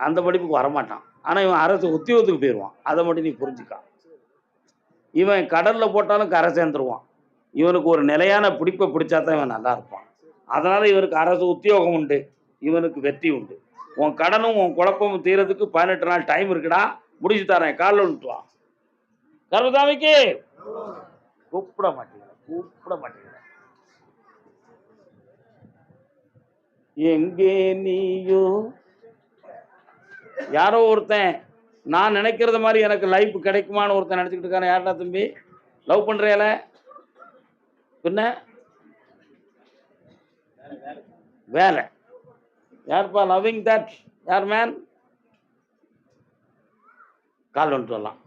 அந்த படிப்புக்கு வரமாட்டான். ஆனால் இவன் அரசு உத்தியோகத்துக்கு போயிடுவான். அதை மட்டும் நீ புரிஞ்சுக்கா. இவன் கடலில் போட்டாலும் கரை சேர்ந்துருவான். இவனுக்கு ஒரு நிலையான பிடிப்பை பிடிச்சா தான் இவன் நல்லா இருப்பான். அதனால் இவனுக்கு அரசு உத்தியோகம் உண்டு, இவனுக்கு வெற்றி உண்டு. உன் கடனும் உன் குழப்பமும் தீரத்துக்கு 18 நாள் டைம் இருக்குடா, முடிச்சு தரேன், காலில் விட்டுவான். கர்மசாமிக்கு கூப்பிட மாட்டேங்கிற எங்கே நீயோ. யாரோ ஒருத்தன் நான் நினைக்கிறத மாதிரி எனக்கு லைஃப் கிடைக்குமான்னு ஒருத்தன் நினச்சிக்கிட்டு இருக்கான. யார்டா தம்பி? லவ் பண்ணுறியால? பின்ன வேலை யார்ப்பா லவ்விங் தட்? யார் மேன்? கால் வந்துட்டு வரலாம்.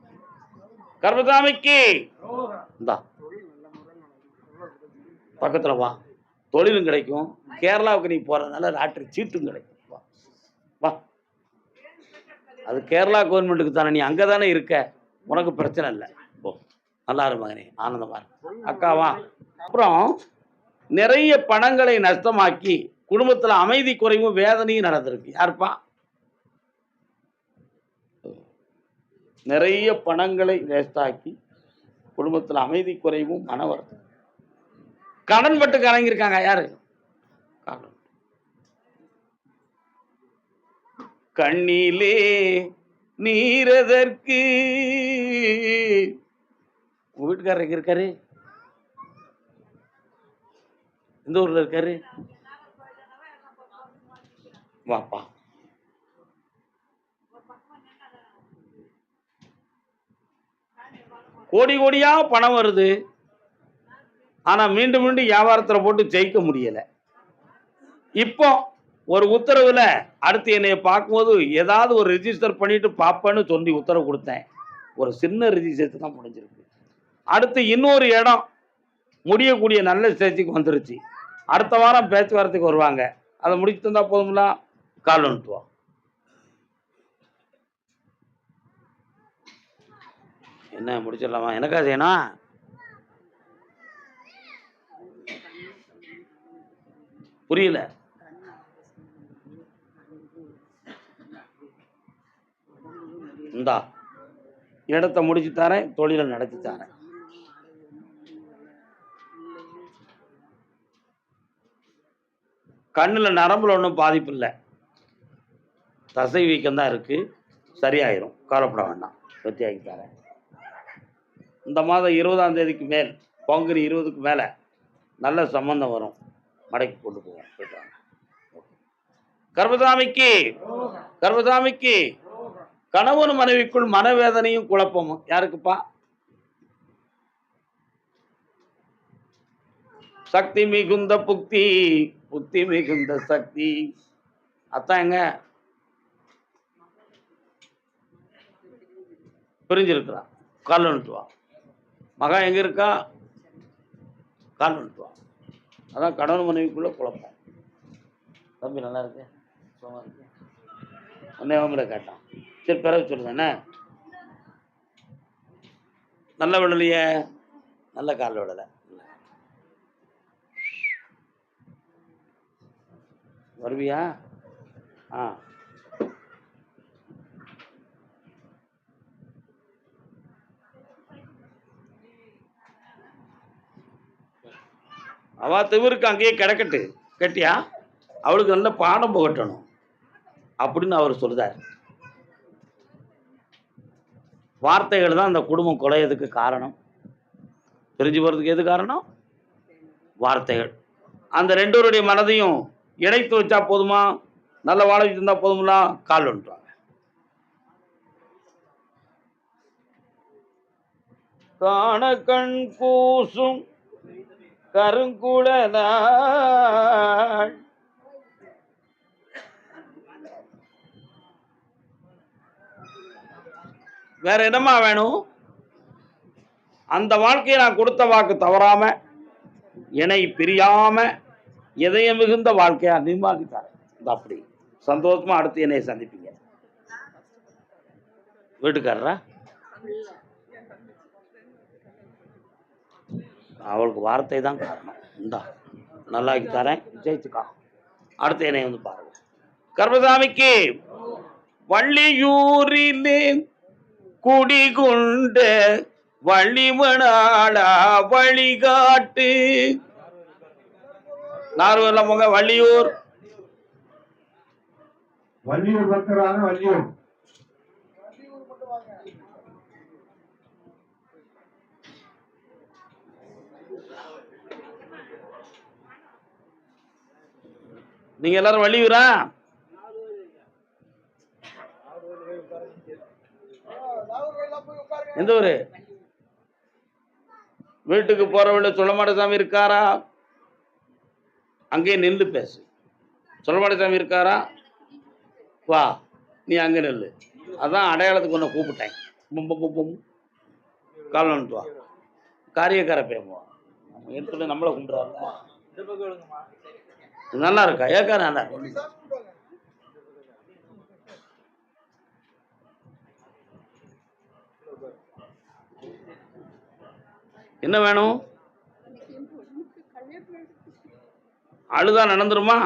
கர்மசாமிக்கு இந்தா பக்கத்தில் வா, தொழிலும் கிடைக்கும். கேரளாவுக்கு நீ போகிறதுனால லாட்ரி சீட்டும் கிடைக்கும். வா, அது கேரளா கவர்மெண்ட்டுக்கு தானே, நீ அங்கே தானே இருக்க, உனக்கு பிரச்சனை இல்லை. ஓ நல்லா இரு மகனே, ஆனந்தமா இரு. அக்காவா. அப்புறம் நிறைய பணங்களை நஷ்டமாக்கி குடும்பத்தில் அமைதி குறைவும் வேதனையும் நடந்திருக்கு. யாருப்பா? நிறைய பணங்களை வேஸ்டாக்கி குடும்பத்தில் அமைதி குறைவும் மன வருத்தம், கடன் பட்டு கலங்கியிருக்காங்க. யாரு? கண்ணிலே நீரதற்கு. உங்க வீட்டுக்காரர் எங்க இருக்காரு? எந்த ஊர்ல இருக்காரு? வாப்பா. கோடி கோடியா பணம் வருது, ஆனா மீண்டும் மீண்டும் வியாபாரத்தில் போட்டு ஜெயிக்க முடியல. இப்போ ஒரு உத்தரவுல அடுத்து என்னைய பார்க்கும்போது ஏதாவது ஒரு ரிஜிஸ்டர் பண்ணிட்டு பாப்பேன்னு சொல்லி உத்தரவு கொடுத்தேன். ஒரு சின்ன ரிஜிஸ்டர் தான் முடிஞ்சிருக்கு. அடுத்து இன்னொரு இடம் முடியக்கூடிய நல்ல ஸ்டேஜுக்கு வந்துருச்சு. அடுத்த வாரம் பேச்சுவார்த்தைக்கு வருவாங்க. அதை முடிச்சு தந்தா போதுங்களா? கால் வந்துட்டுவோம். என்ன முடிச்சிடலாமா? எனக்கா செய்யணும்? புரியல. இந்தா இடத்த முடிச்சு தரேன், தொழிலை நடத்தி தரேன். கண்ணில் நரம்புல ஒன்றும் பாதிப்பு இல்லை, தசை வீக்கம் தான் இருக்கு, சரியாயிரும், கவலைப்பட வேண்டாம். வெற்றியாகி தரேன். இந்த மாதம் 20ஆம் தேதிக்கு மேல், பங்குனி 20க்கு மேலே நல்ல சம்பந்தம் வரும், மடைக்கு கொண்டு போவோம். போயிட்டு வாங்க. கர்மசாமிக்கு கணவன் மனைவிக்குள் மனவேதனையும் குழப்பமும். யாருக்குப்பா? சக்தி மிகுந்த புக்தி, புத்தி மிகுந்த சக்தி. அத்தான் எங்க பிரிஞ்சிருக்கிறான். கால் வந்துட்டு வா. மகா எங்க இருக்கா? கால் வந்துட்டு வா. அதான் கணவன் மனைவிக்குள்ள குழப்பம். தம்பி நல்லா இருக்கு, சும்மா இருக்கு. உடனே அவங்கள கேட்டான். சரி பிறகு சொல்லுங்க. என்ன நல்ல விடலையே? நல்ல கால் விடலை. வருவியா? அவ திவருக்கு அங்கேயே கிடக்கட்டு. கேட்டியா? அவளுக்கு நல்ல பாடம் புகட்டணும் அப்படின்னு அவர் சொல்றார். வார்த்தைகள் தான் அந்த குடும்பம் குலையதுக்கு காரணம். பிரிஞ்சு போறதுக்கு எது காரணம்? வார்த்தைகள். அந்த ரெண்டோருடைய மனதையும் இணைத்து வச்சா போதுமா? நல்ல வாழ்க்கை இருந்தா போதுங்களா? கால் வந்துட்டாங்க. காண கண் கூசும் கருங்குழலாள் வேற என்னமா வேணும்? அந்த வாழ்க்கையை நான் கொடுத்த வாக்கு தவறாம, இணை பிரியாம, இதயம் மிகுந்த வாழ்க்கையா நிர்மாணித்தார். அப்படி சந்தோஷமா அடுத்து என்னை சந்திப்பீங்க. வீட்டுக்காரரா? அவளுக்கு வார்த்தை தான் காரணம். இந்தா நல்லாக்கி தரேன், ஜெயிச்சுக்கா. அடுத்து என்னை வந்து பாருங்க. கர்மசாமிக்கு வள்ளியூரிலே குடிகொண்ட வள்ளிமணாளா வழிகாட்டு. நார்வல்ல போங்க. வள்ளியூர் வள்ளியூர் பக்தரான வள்ளியூர். நீங்க எல்லாரும் வள்ளியூரா? எந்த ஊரு? வீட்டுக்கு போறவள்ள சொல்லமாடசாமி இருக்காரா? அங்கே நின்று பேசு. சொல்லமாடசாமி இருக்காரா? வா, நீ அங்கே நில்லு. அதான் அடையாளத்துக்கு ஒன்று கூப்பிட்டேன். கால் வந்துட்டு வா. காரியக்கார பேசுவா எடுத்துட்டு நம்மளை கும்பிட்றாங்க. நல்லா இருக்கா? ஏக்கா நல்லா இருக்கு. என்ன வேணும்? அழுதா நடந்துருமா?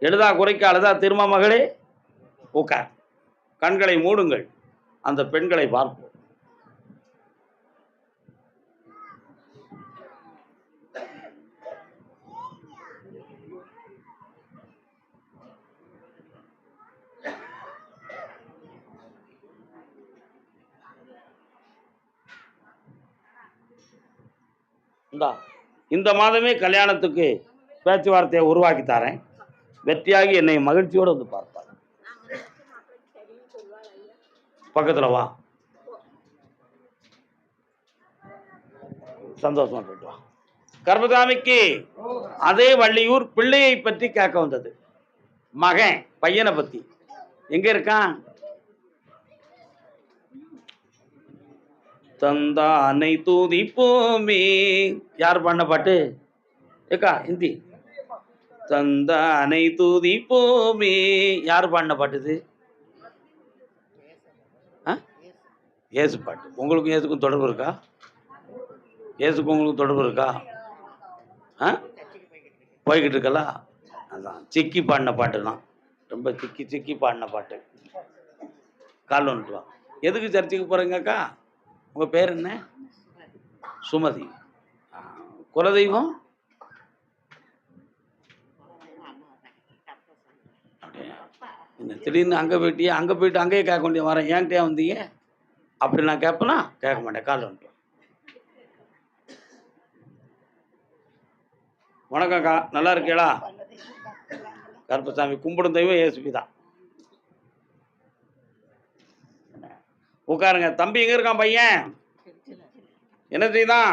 எழுதா குறைக்க அழுதா திருமா மகளே. உட்கார். கண்களை மூடுங்கள். அந்த பெண்களை பார்ப்போம். இந்த மாதமே கல்யாணத்துக்கு பேச்சுவார்த்தையை உருவாக்கி தரேன். வெற்றியாகி என்னை மகிழ்ச்சியோடு வந்து பார்ப்பார். பக்கத்தில் வா. சந்தோஷமா போயிட்டு வா. கர்மசாமிக்கு அதே வள்ளியூர் பிள்ளையை பற்றி கேட்க வந்தது. மகன் பையனை பத்தி. எங்க இருக்கான்? தந்தானை துதிப்போமே. யார் பண்ண பாட்டு? ஏக்கா ஹிந்தி. தந்தானை துதிப்போமே. யார் பண்ண பாட்டு இது? ஏசு பாட்டு. உங்களுக்கும் ஏசுக்கும் தொடர்பு இருக்கா? ஏசுக்கும் உங்களுக்கு தொடர்பு இருக்கா? போய்கிட்டு இருக்கல. அதான் சிக்கி பாடின பாட்டு தான். ரொம்ப சிக்கி சிக்கி பாடின பாட்டு. கால் வந்துட்டு வா. எதுக்கு சர்ச்சுக்கு போகிறீங்கக்கா? உங்கள் பேர் என்ன? சுமதி. குலதெய்வம்? அப்படியா? திடீர்னு அங்கே போயிட்டியே. அங்கே போயிட்டு அங்கேயே கேட்க வேண்டிய வரேன். ஏன்கிட்டே வந்தீங்க? அப்படி நான் கேட்பேனா? கேட்க மாட்டேன். கால் வந்துட்டு. வணக்கம்க்கா, நல்லா இருக்கீங்களா? கருப்பசாமி கும்பிடும் தெய்வம் ஏசுபி தான். உட்காருங்க. தம்பி எங்க இருக்கான் பையன்? என்ன செய்தான்?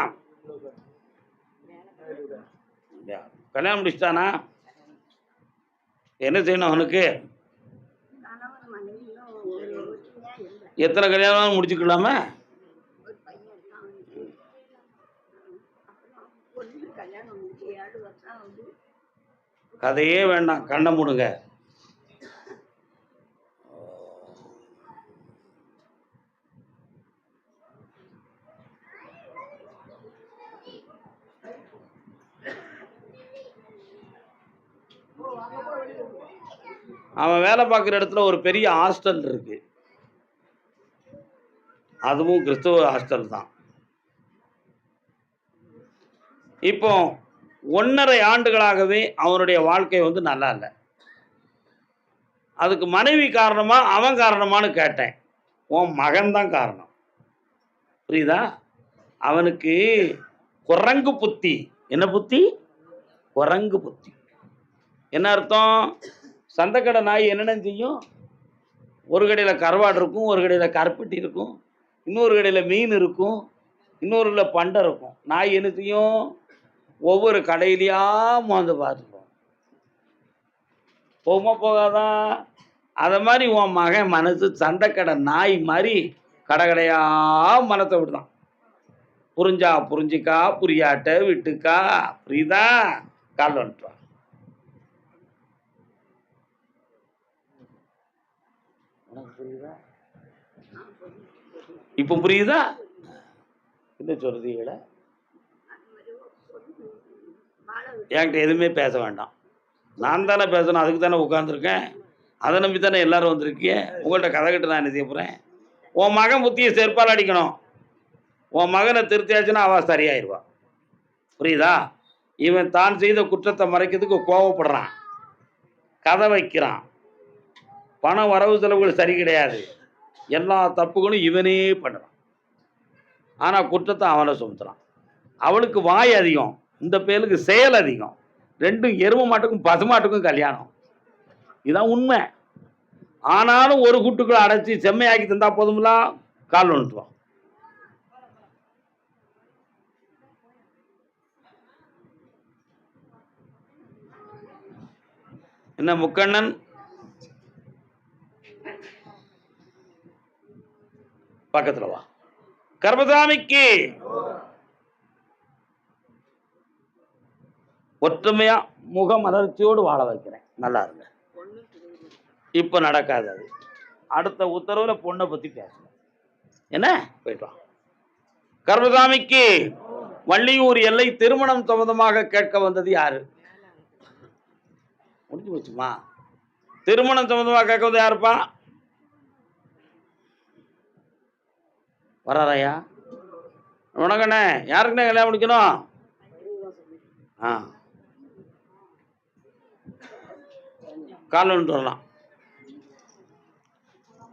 கல்யாணம் முடிச்சுட்டானா? என்ன செய்யணும் அவனுக்கு? எத்தனை கல்யாணம் முடிச்சுக்கலாமா? கதையே வேண்டாம். கண்ணை மூடுங்க. அவன் வேலை பார்க்குற இடத்துல ஒரு பெரிய ஹாஸ்டல் இருக்கு. அதுவும் கிறிஸ்துவ ஹாஸ்டல் தான். இப்போ 1.5 ஆண்டுகளாகவே அவனுடைய வாழ்க்கை வந்து நல்லா இல்லை. அதுக்கு மனைவி காரணமா அவன் காரணமானு கேட்டேன். உன் மகன்தான் காரணம். புரியுதா? அவனுக்கு குரங்கு புத்தி. என்ன புத்தி? குரங்கு புத்தி. என்ன அர்த்தம்? சந்தைக்கடை நாய் என்னென்ன செய்யும்? ஒரு கடையில் கருவாடு இருக்கும், ஒரு கடையில் கருப்பட்டி இருக்கும், இன்னொரு கடையில் மீன் இருக்கும், இன்னொரு கடையில் பண்டை இருக்கும். நாய் என்ன செய்யும்? ஒவ்வொரு கடையிலையா வந்து பார்த்துப்போம். போகுமா போகாதான்? அதை மாதிரி உன் மகன் மனசு சந்தைக்கடை நாய் மாதிரி கடைக்கடையா மனத்தை விடுதான். புரிஞ்சா புரிஞ்சிக்கா, புரியாட்ட விட்டுக்கா. புரியுதா? கால் வந்துட்டு. புரியுதா? இப்போ புரியுதா? என்ன சொல்றீங்கள? என்கிட்ட எதுவுமே பேச வேண்டாம். நான் தானே பேசணும். அதுக்கு தானே உட்காந்துருக்கேன். அதை நம்பி தானே எல்லாரும் வந்திருக்கீங்க. உங்கள்கிட்ட கதை கட்டு நான் என்ன செய்ய போகிறேன்? உன் மகன் புத்தியை செருப்பால் அடிக்கணும். உன் மகனை திருத்தியாச்சுன்னா அவள் சரியாயிருவா. புரியுதா? இவன் தான் செய்த குற்றத்தை மறைக்கிறதுக்கு கோவப்படுறான், கதை வைக்கிறான். பண வரவு செலவுகள் சரி கிடையாது. எல்லா தப்புகளும் இவனே பண்ணுறான். ஆனால் குற்றத்தை அவனை சுமத்துறான். அவளுக்கு வாய் அதிகம், இந்த பேருக்கு செயல் அதிகம். ரெண்டும் எரும மாட்டுக்கும் பசுமாட்டுக்கும் கல்யாணம். இதுதான் உண்மை. ஆனாலும் ஒரு கூட்டுக்குள்ள அடைச்சி செம்மையாக்கி தந்தா போதும்லாம் கால் வந்துட்டுவான். என்ன முக்கண்ணன் பக்கத்துல வா. கர்மசாமிக்கு ஒற்றுமையா முக மலர்ச்சியோடு வாழ வைக்கிறேன். நல்லா இருங்க. இப்ப நடக்காது. அது அடுத்த உத்தரவுல பொண்ணை பத்தி பேசணும். என்ன போயிட்டு வா. கர்மசாமிக்கு வள்ளியூர் எல்லை திருமணம் சம்பந்தமாக கேட்க வந்தது யாரு? முடிஞ்சு போச்சுமா. திருமணம் சம்பந்தமாக கேட்க வந்தது யாருப்பா? வராதையா? உனக்கண்ணே யாருக்குண்ணே கல்யாணம் முடிக்கணும்? கால் வந்துட்டு வரலாம்.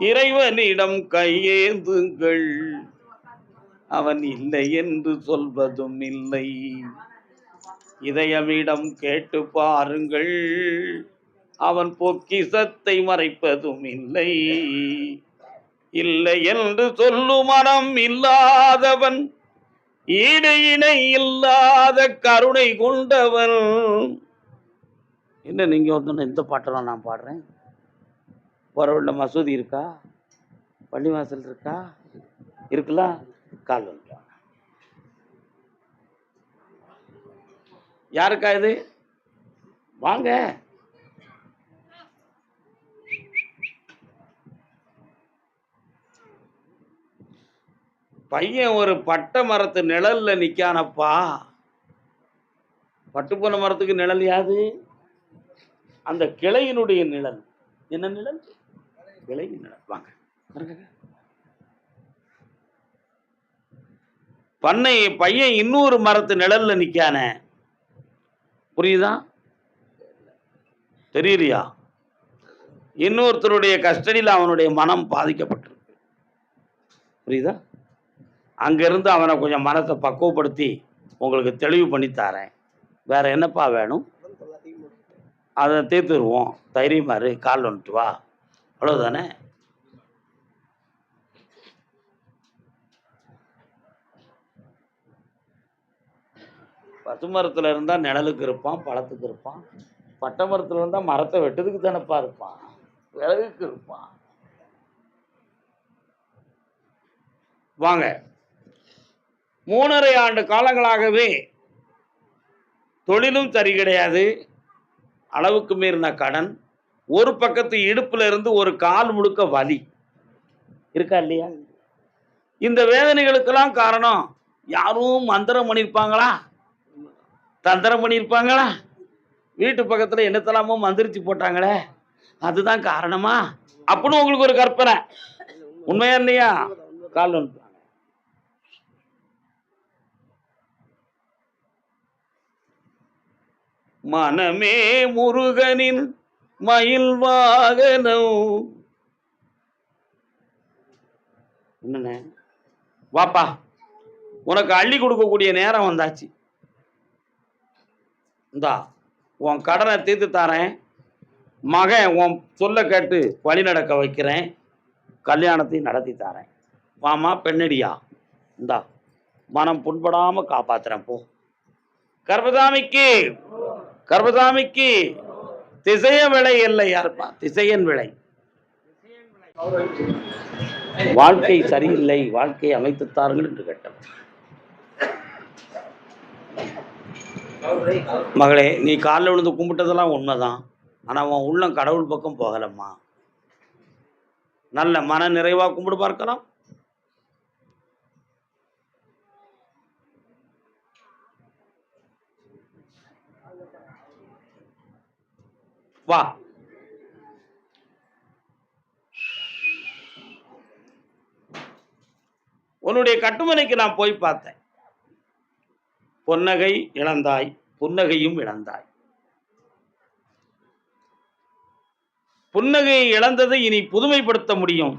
இறைவனிடம் கையேந்துங்கள், அவன் இல்லை என்று சொல்வதும் இல்லை. இதயமிடம் கேட்டு பாருங்கள், அவன் பொக்கிசத்தை மறைப்பதும் இல்லை. இல்லை என்று சொல்லும் மனம் இல்லாதவன், ஈடு இணை இல்லாத கருணை கொண்டவன். என்ன நீங்க வந்து இந்த பாட்டெல்லாம் நான் பாடுறேன்? போறவள்ள மசூதி இருக்கா? பள்ளிவாசல் இருக்கா? இருக்குல்ல? கால் வந்துட்டான். யாருக்கா இது? வாங்க. பையன் ஒரு பட்டை மரத்து நிழல்ல நிக்கானப்பா. பட்டு போன மரத்துக்கு நிழல் யாது? அந்த கிளையினுடைய நிழல். என்ன நிழல்? கிளையின் நிழல். வாங்க. பையன் இன்னொரு மரத்து நிழல்ல நிக்கான. புரியுதா? தெரியலையா? இன்னொருத்தருடைய கஸ்டடியில் அவனுடைய மனம் பாதிக்கப்பட்டிருக்கு. புரியுதா? அங்கிருந்து அவனை கொஞ்சம் மனத்தை பக்குவப்படுத்தி உங்களுக்கு தெளிவு பண்ணி தரேன். வேற என்னப்பா வேணும்? அதை தீர்த்துருவோம். தைரியமாரு, கால் வந்துட்டு வா. அவ்வளவுதானே? பசு மரத்துல இருந்தா நிழலுக்கு இருப்பான், பழத்துக்கு இருப்பான். பட்டை மரத்துல இருந்தா மரத்தை வெட்டுறதுக்கு தானப்பா இருப்பான், விறகுக்கு இருப்பான். வாங்க. 3.5 ஆண்டு காலங்களாகவே தொழிலும் சரி கிடையாது, அளவுக்கு மீறின கடன், ஒரு பக்கத்து இடுப்புல இருந்து ஒரு கால் முழுக்க வலி இருக்கா இல்லையா? இந்த வேதனைகளுக்கெல்லாம் காரணம் யாரும் மந்திரம் பண்ணியிருப்பாங்களா, தந்திரம் பண்ணியிருப்பாங்களா? வீட்டு பக்கத்துல என்னத்தெல்லாமோ மந்திரிச்சு போட்டாங்களே, அதுதான் காரணமா அப்படின்னு உங்களுக்கு ஒரு கற்பனை. உண்மையா இல்லையா? கால் வந்து மனமே முருகனின் மயில் வாகனம். என்னண்ணே வாப்பா, உனக்கு அள்ளி கொடுக்கக்கூடிய நேரம் வந்தாச்சு. இந்தா உன் கடனை தீர்த்து தரேன். மகன் உன் சொல்ல கேட்டு வழி நடக்க வைக்கிறேன். கல்யாணத்தையும் நடத்தி தரேன். வாமா பெண்ணடியா, இந்தா மனம் புண்படாம காப்பாத்துறேன் போ. கர்மசாமிக்கு கர்மசாமிக்கு திசைய விலை இல்லை. யாருப்பா? திசையன் விலை. வாழ்க்கை சரியில்லை, வாழ்க்கையை அமைத்துத்தார்கள் என்று கேட்டவன். மகளே, நீ காலில் விழுந்து கும்பிட்டதெல்லாம் உண்மைதான். ஆனால் உன் உள்ளம் கடவுள் பக்கம் போகலம்மா. நல்ல மன நிறைவா கும்பிடு பார்க்கலாம். வா. உன்னுடைய கட்டுமனைக்கு நான் போய் பார்த்தேன். பொன்னகை இழந்தாய், புன்னகையும் இழந்தாய். புன்னகை இழந்ததை இனி புதுமைப்படுத்த முடியும்.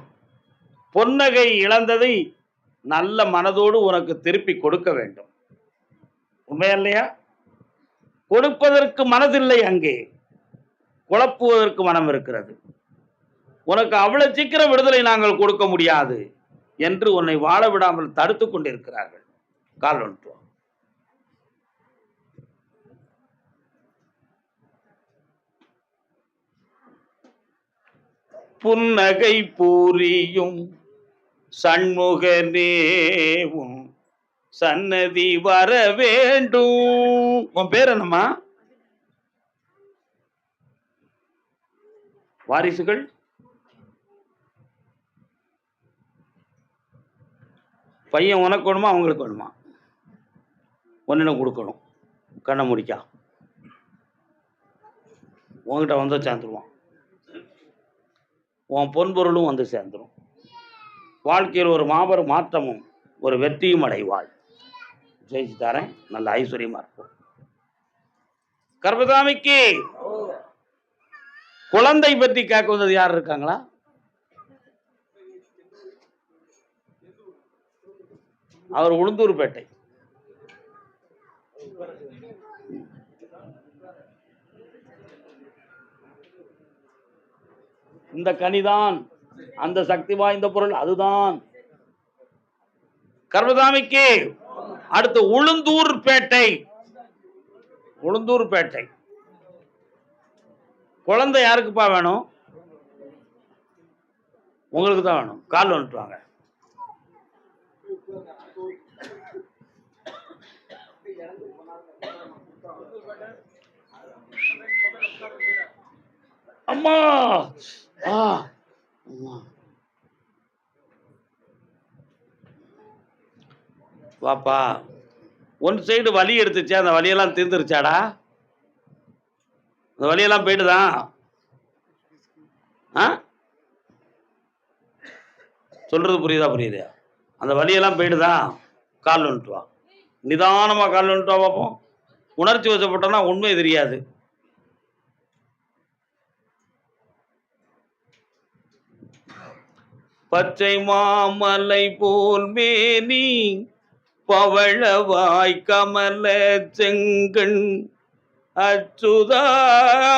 பொன்னகை இழந்ததை நல்ல மனதோடு உனக்கு திருப்பி கொடுக்க வேண்டும். உண்மையா இல்லையா? கொடுப்பதற்கு மனதில்லை, அங்கே குழப்புவதற்கு மனம் இருக்கிறது. உனக்கு அவ்வளவு சீக்கிரம் விடுதலை நாங்கள் கொடுக்க முடியாது என்று உன்னை வாழ விடாமல் தடுத்து கொண்டிருக்கிறார்கள். கால் ஒன்று. புன்னகை பூரியும் சண்முகனேவும் சன்னதி வர வேண்டும். உன் பேர் என்னம்மா? வாரிசுகள் பையன் உனக்கு வேணுமா அவங்களுக்கு வேணுமா? ஒன்னிடம் கொடுக்கணும். கண்ணை முடிக்கா உங்ககிட்ட வந்து சேர்ந்துருவான். உன் பொன்பொருளும் வந்து சேர்ந்துடும். வாழ்க்கையில் ஒரு மாபெரும் மாற்றமும் ஒரு வெற்றியும் அடைவாள். ஜெயிச்சு தரேன். நல்ல ஐஸ்வர்யமா இருக்கும். கர்பதாமிக்கு குழந்தை பற்றி கேட்க வந்தது யார் இருக்காங்களா? அவர் உளுந்தூர்பேட்டை. இந்த கனிதான் அந்த சக்தி வாய்ந்த பொருள், அதுதான் கர்மதாமிக்கு. அடுத்து உளுந்தூர்பேட்டை. உளுந்தூர்பேட்டை குழந்தை யாருக்குப்பா வேணும்? உங்களுக்கு தான் வேணும். கால் வந்துட்டுவாங்க. அம்மா வாப்பா. ஒன் சைடு வலி எடுத்துச்சு, அந்த வலியெல்லாம் தீர்ந்துருச்சாடா? அந்த வலியெல்லாம் போயிட்டுதான். சொல்றது புரியுதா? புரியுது. அந்த வலியெல்லாம் போயிட்டுதான். கால் வந்துட்டு வா. நிதானமா கால் வந்துட்டு வா பார்ப்போம். உணர்ச்சி வசப்பட்டோம்னா உண்மை தெரியாது. பச்சை மாமலை போல் மேனி பவளவாய் கமல செங்கண் அச்சுதாமரே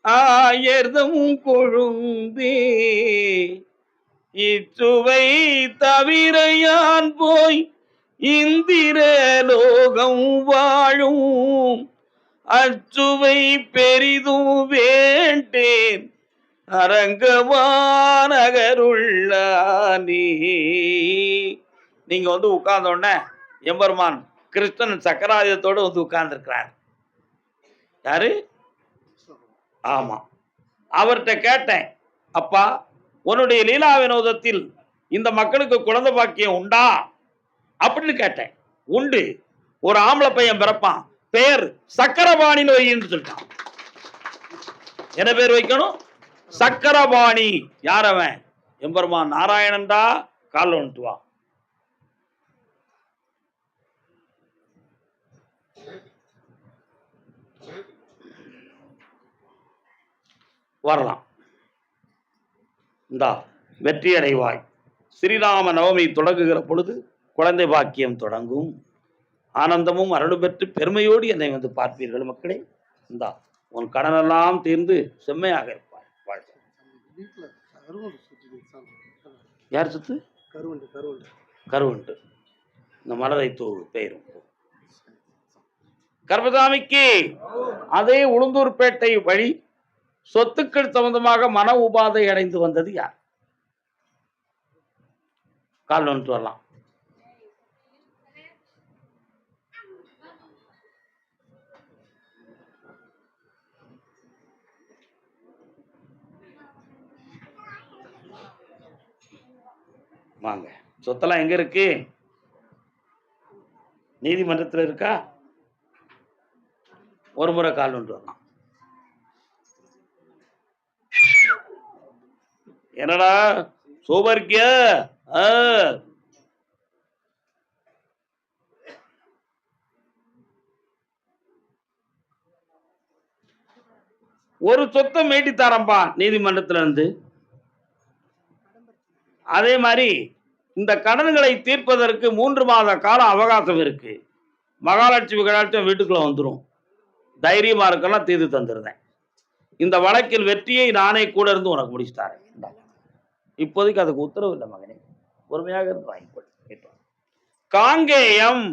ஆயர்தம் கொழுந்தே இச்சுவை தவிர யான் போய் இந்திர லோகம் வாழும் அச்சுவை பெரிதும் வேண்டேன் அரங்கமானகருள்ளானே. நீங்க வந்து உட்கார்ந்த உடனே எம்பெருமான் கிருஷ்ணன் சக்கராயுதத்தோடு வந்து உட்கார்ந்துருக்கிறார். யாரு? ஆமா. அவர்கிட்ட கேட்டேன், அப்பா உன்னுடைய லீலா வினோதத்தில் இந்த மக்களுக்கு குழந்தை பாக்கியம் உண்டா அப்படின்னு கேட்டேன். உண்டு. ஒரு ஆம்பளை பையன் பிறப்பான், பெயர் சக்கரபாணி நோயின்னு சொல்லிட்டான். என்ன பேர் வைக்கணும்? சக்கரபாணி. யார் அவன்? எம்பெருமான் நாராயணன்டா. கால் வந்துட்டு வா. வரலாம். இந்தா வெற்றி அடைவாய். ஸ்ரீராம நவமி தொடங்குகிற பொழுது குழந்தை பாக்கியம் தொடங்கும். ஆனந்தமும் அருள் பெற்று பெருமையோடு என்னை வந்து பார்ப்பீர்கள் மக்களே. இந்தா உன் கடனெல்லாம் தீர்ந்து செம்மையாக இருப்பாய். வாழ்க்கை. யார் சுத்து? கருவண்டு. இந்த மலரை தூள் பெயரும். கர்மதாமிக்கு அதே உளுந்தூர்பேட்டை வழி சொத்துக்கள் சம்பந்தமாக மன உபாதை அடைந்து வந்தது யார்? கால் வந்துட்டு வரலாம். வாங்க. சொத்தெல்லாம் எங்க இருக்கு? நீதிமன்றத்தில் இருக்கா? ஒரு முறை கால் வந்துட்டு வரலாம். என்னடா சோபர்க்கிய ஆ, ஒரு சொத்தை மீட்டி தரம்பா நீதிமன்றத்துல இருந்து. அதே மாதிரி இந்த கடன்களை தீர்ப்பதற்கு 3 மாத கால அவகாசம் இருக்கு. மகாலட்சுமி கடாட்சம் வீட்டுக்குள்ள வந்துரும். தைரியமா இருக்கலாம், தீர்த்து தந்துருந்தேன். இந்த வழக்கில் வெற்றியை நானே கூட இருந்து உனக்கு முடிச்சு தரேன். இந்தா. இப்போதைக்கு அதுக்கு உத்தரவு இல்லை மகனே, பொறுமையாக இருந்து வாங்கிக்கொள். காங்கேயம்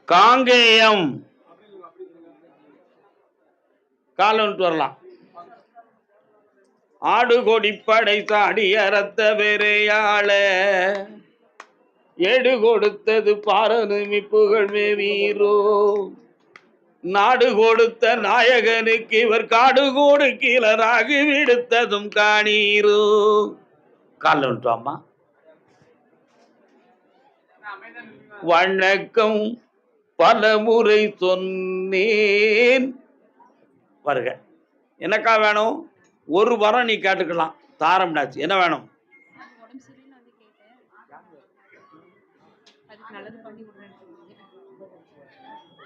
காங்கேயம் கால வந்துட்டு வரலாம். ஆடு கொடிப்படை சாடி அறத்த வெறையாள ஏடு கொடுத்தது பாரனுமி புகழ் மேவீரோ, நாடு கொடுத்த நாயகனுக்கு இவர் காடு கூடு கீழராகி விடுத்ததும் காணீரோ. கால வந்துட்டு அம்மா. வணக்கம் பலமுறை சொன்னேன். வருக. என்னக்கா வேணும்? ஒரு வரம் நீ கேட்டுக்கலாம், தாரம்டாச்சு. என்ன வேணும்?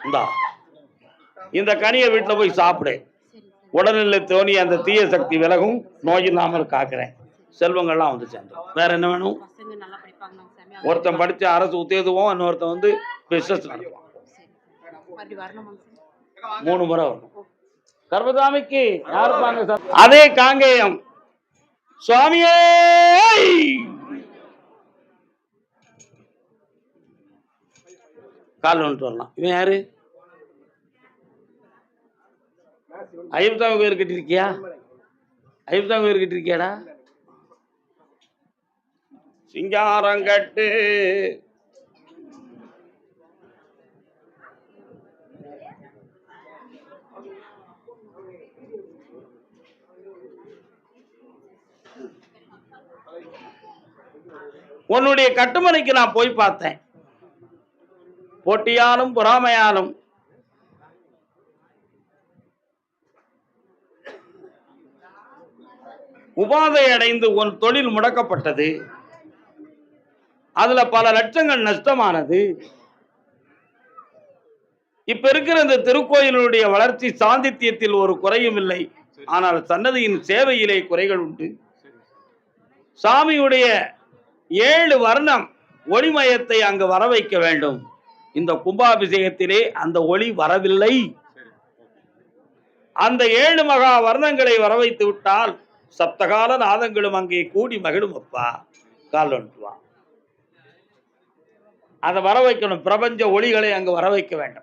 இந்தா, இந்த கனியை வீட்டில் போய் சாப்பிடு. உடலில் தோணி அந்த தீய சக்தி விலகும், நோயில்லாமல் காக்கிறேன். செல்வங்கள்லாம் வந்து சேர்ந்தோம். வேற என்ன வேணும்? ஒருத்தன் படிச்ச அரசு உத்தியோகத்துவோம், இன்னொருத்தன் வந்து பிசினஸ் நடத்துவான். 3 முறை வரணும். கர்மசாமிக்கு யாருப்பாங்க? அதே காங்கேயம் சுவாமியே. கால் வந்துட்டு வரலாம். இவன் யாரு? ஐயப்பசாமி கோயில் கட்டிருக்கியா? ஐயப்பசாமி கோயில் கட்டிருக்கியாடா? சிங்காரங்கட்டு உன்னுடைய கட்டுமனைக்கு நான் போய் பார்த்தேன். போட்டியாலும் பொறாமையாலும் உபாதை அடைந்து உன் தொழில் முடக்கப்பட்டது. அதுல பல லட்சங்கள் நஷ்டமானது. இப்ப இருக்கிற இந்த திருக்கோயிலுடைய வளர்ச்சி சாந்தித்தியத்தில் ஒரு குறையும் இல்லை. ஆனால் சன்னதியின் சேவையிலே குறைகள் உண்டு. சாமியுடைய 7 வர்ணம் ஒளிமயத்தை அங்கு வர வைக்க வேண்டும். இந்த கும்பாபிஷேகத்திலே அந்த ஒளி வரவில்லை. அந்த 7 மகா வர்ணங்களை வர வைத்து விட்டால் சப்தகால நாதங்களும் அங்கே கூடி மகிழும். அப்பா கால் வந்துவா, அதை வர வைக்கணும். பிரபஞ்ச ஒளிகளை அங்கு வர வைக்க வேண்டும்.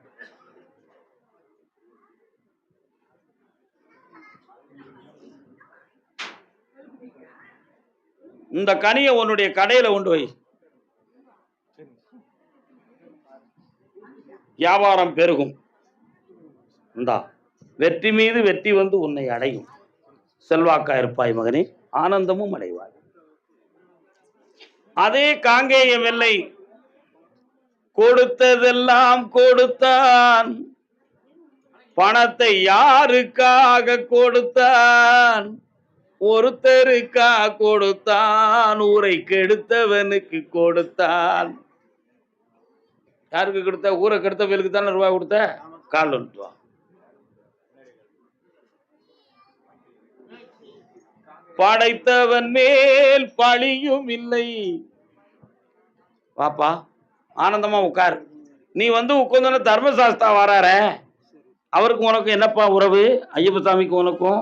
இந்த கனியை உன்னுடைய கடையில கொண்டு வை. வியாபாரம் பெருகும். இந்தா, வெற்றி மீது வெற்றி வந்து உன்னை அடையும். செல்வாக்கா இருப்பாய் மகனே, ஆனந்தமும் அடைவாய். அதே காங்கேயம் எல்லை கொடுத்ததெல்லாம் கொடுத்தான். பணத்தை யாருக்காக கொடுத்தான்? ஒருத்தருக்கா கொடுத்தான். ஊரை கெடுத்தவனுக்கு கொடுத்தான். யாருக்கு கொடுத்த? ஊரை கெடுத்தவனுக்கு தானே ரூபாய் கொடுத்த. கால் வந்துட்டு வா. படைத்தவன் மேல் பழியும் இல்லை. பாப்பா ஆனந்தமா உட்கார். நீ வந்து உட்கார்ந்து தர்மசாஸ்தா வரார, அவருக்கு உனக்கு என்னப்பா உறவு? ஐயப்பசாமிக்கு உனக்கும்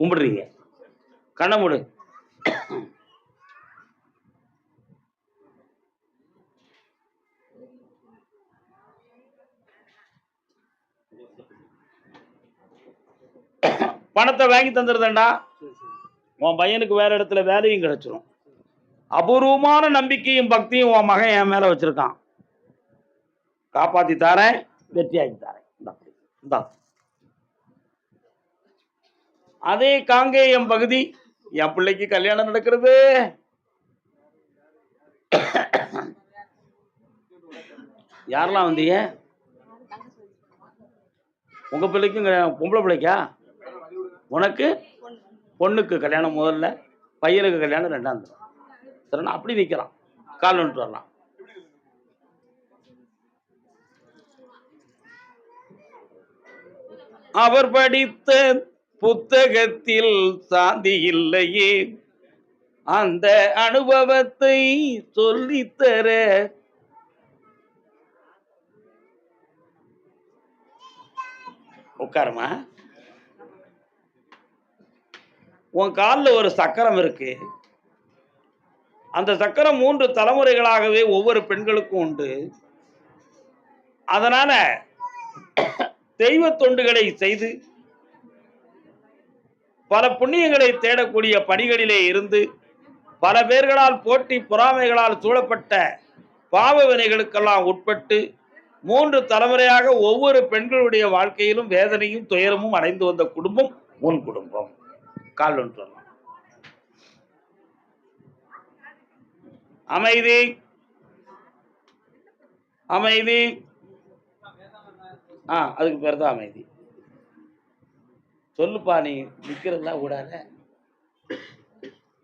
கும்பிடுறீங்க. கண்ண மூடு. பணத்தை வாங்கி தந்துருந்தேன்டா, உன் பையனுக்கு வேற இடத்துல வேலையும் கிடைச்சிரும். அபூர்வமான நம்பிக்கையும் பக்தியும் உன் மகன் என் மேல வச்சிருக்கான். காப்பாத்தி தாரேன், வெற்றியாக்கி தாரேன். இந்தா. அதே காங்கேயம் பகுதி என் பிள்ளைக்கு கல்யாணம் நடக்கிறது. யாரெல்லாம் வந்தீங்க? உங்க பிள்ளைக்கும் பொம்பளை பிள்ளைக்கா? உனக்கு பொண்ணுக்கு கல்யாணம் முதல்ல, பையனுக்கு கல்யாணம் ரெண்டாம் தரம். சரிண்ணா, அப்படி நிற்கலாம், கால் வந்துட்டு வரலாம். அவர் படித்த புத்தகத்தில் சாந்தி இல்லையே, அந்த அனுபவத்தை சொல்லித்தர. உட்காருமா. உன் காலில் ஒரு சக்கரம் இருக்கு. அந்த சக்கரம் 3 தலைமுறைகளாகவே ஒவ்வொரு பெண்களுக்கும் உண்டு. அதனால தெய்வ தொண்டுகளை செய்து பல புண்ணியங்களை தேடக்கூடிய பணிகளிலே இருந்து பல பேர்களால் போட்டி பொறாமைகளால் சூழப்பட்ட பாவ வினைகளுக்கெல்லாம் உட்பட்டு 3 தலைமுறையாக ஒவ்வொரு பெண்களுடைய வாழ்க்கையிலும் வேதனையும் துயரமும் அடைந்து வந்த குடும்பம் உன் குடும்பம். கால் ஒன்று சொல்லலாம். அமைதி, அமைதி. அதுக்கு பேர் தான் அமைதி. சொல்லுப்பா, நீ நிக்கிறதெல்லாம் கூடாத.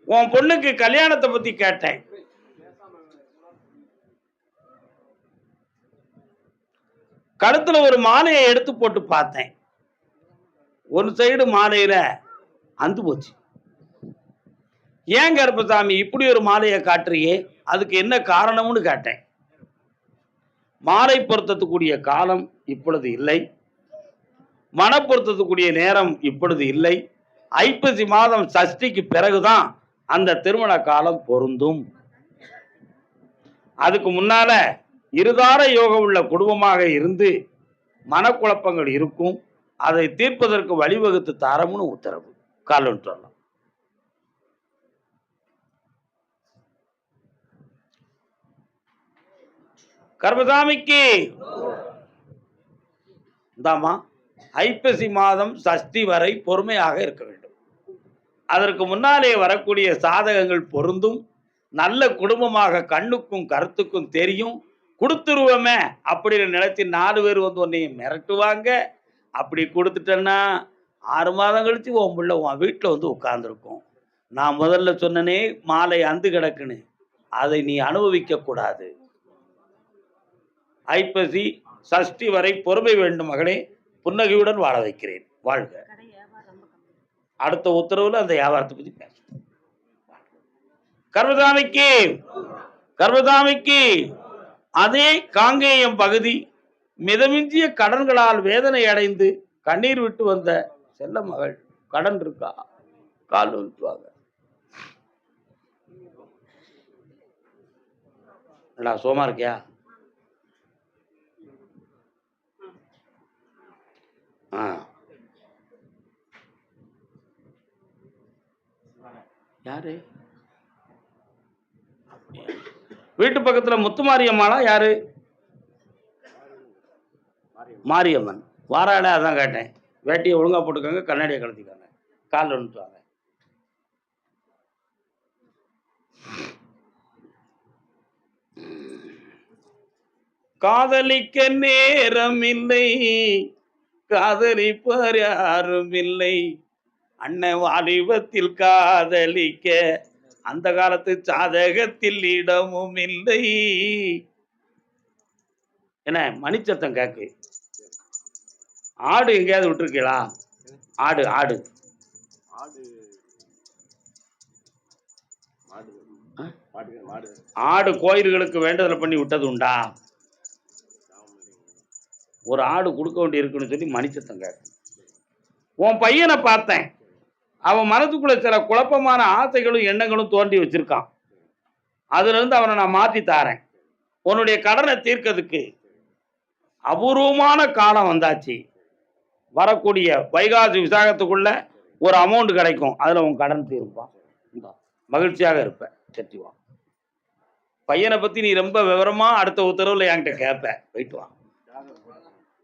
உன் பொண்ணுக்கு கல்யாணத்தை பத்தி கேட்டேன். கழுத்துல ஒரு மாலையை எடுத்து போட்டு பார்த்தேன். ஒரு சைடு மாலையில அந்து போச்சு. ஏன் கருப்பசாமி இப்படி ஒரு மாலையை காட்டுறியே, அதுக்கு என்ன காரணம்னு கேட்டேன். மாலை பொருத்தத்துக்குரிய காலம் இப்பொழுது இல்லை, மன பொருத்தத்துக்குரிய நேரம் இப்பொழுது இல்லை. ஐப்பசி மாதம் சஷ்டிக்கு பிறகுதான் அந்த திருமண காலம் பொருந்தும். அதுக்கு முன்னால இருதார யோகம் உள்ள குடும்பமாக இருந்து மனக்குழப்பங்கள் இருக்கும். அதை தீர்ப்பதற்கு வழிவகுத்து தாரம்னு உத்தரவு. காலம் சொல்லலாம். கர்மசாமிக்கு இந்தாமா, ஐப்பசி மாதம் சஷ்டி வரை பொறுமையாக இருக்க வேண்டும். அதற்கு முன்னாலே வரக்கூடிய சாதகங்கள் பொருந்தும். நல்ல குடும்பமாக கண்ணுக்கும் கருத்துக்கும் தெரியும். கொடுத்துருவோமே அப்படின்னு நினைச்சு 4 பேர் வந்து உன்னை மிரட்டுவாங்க. அப்படி கொடுத்துட்டேன்னா 6 மாதம் கழிச்சு உன் பிள்ளை உன் வீட்டில் வந்து உட்கார்ந்துருக்கும். நான் முதல்ல சொன்னனே, மாலை அந்து கிடக்குன்னு, அதை நீ அனுபவிக்க கூடாது. ஐப்பசி சஷ்டி வரை பொறுமை வேண்டும் மகளே. புன்னகையுடன் வாழ வைக்கிறேன். வாழ்க. அடுத்த உத்தரவுல அந்த வியாபாரத்தை பத்தி பேசுவோம். கர்மசாமிக்கு, கர்மசாமிக்கு அதே காங்கேயம் பகுதி மிதமிஞ்சிய கடன்களால் வேதனை அடைந்து கண்ணீர் விட்டு வந்த செல்ல மகள். கடன் இருக்கா? கால் விட்டுவாங்க. சோமா இருக்கியா? யாரு? வீட்டு பக்கத்துல முத்துமாரியம்மாளா யாரு? மாரியம்மன் வாராட. அதான் கேட்டேன். வேட்டியை ஒழுங்கா போட்டுக்கோங்க, கண்ணாடியை கலத்திக்கோங்க, கால் வந்துட்டு வாங்க. காதலிக்க நேரம் இல்லை, காதலிப்பார் யாரும் இல்லை. அண்ணன் வாலிபத்தில் காதலிக்க அந்த காலத்து சாதகத்தில் இடமும் இல்லை. என்ன மணிச்சத்தம் கேக்கு? ஆடு எங்கேயாவது விட்டுருக்கீங்களா? ஆடு ஆடு ஆடு கோயில்களுக்கு வேண்டுதலை பண்ணி விட்டது உண்டா? ஒரு ஆடு கொடுக்க வேண்டி இருக்குன்னு சொல்லி மணிச்சத்தம் கேக்கு. உன் பையனை பார்த்தேன். அவன் மனதுக்குள்ள சில குழப்பமான ஆசைகளும் எண்ணங்களும் தோண்டி வச்சிருக்கான். அதுல இருந்து அவனை நான் மாத்தி தாரேன். உன்னுடைய கடனை தீர்க்கிறதுக்கு அபூர்வமான காலம் வந்தாச்சு. வரக்கூடிய வைகாசி விசாகத்துக்குள்ள ஒரு அமௌண்ட் கிடைக்கும். அதுல உன் கடன் தீர்ப்பான். மகிழ்ச்சியாக இருப்ப. செட்டிவா. பையனை பத்தி நீ ரொம்ப விவரமா அடுத்த உத்தரவுல என்கிட்ட கேட்ப. போயிட்டு வா.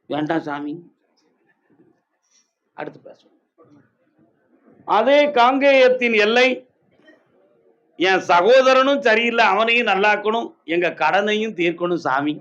வேண்டாம் சாமி, அடுத்து பேசுவோம். அதே காங்கேயத்தின் எல்லை. என் சகோதரனும் சரியில்லை, அவனையும் நல்லாக்கணும், எங்க கடனையும் தீர்க்கணும் சாமி.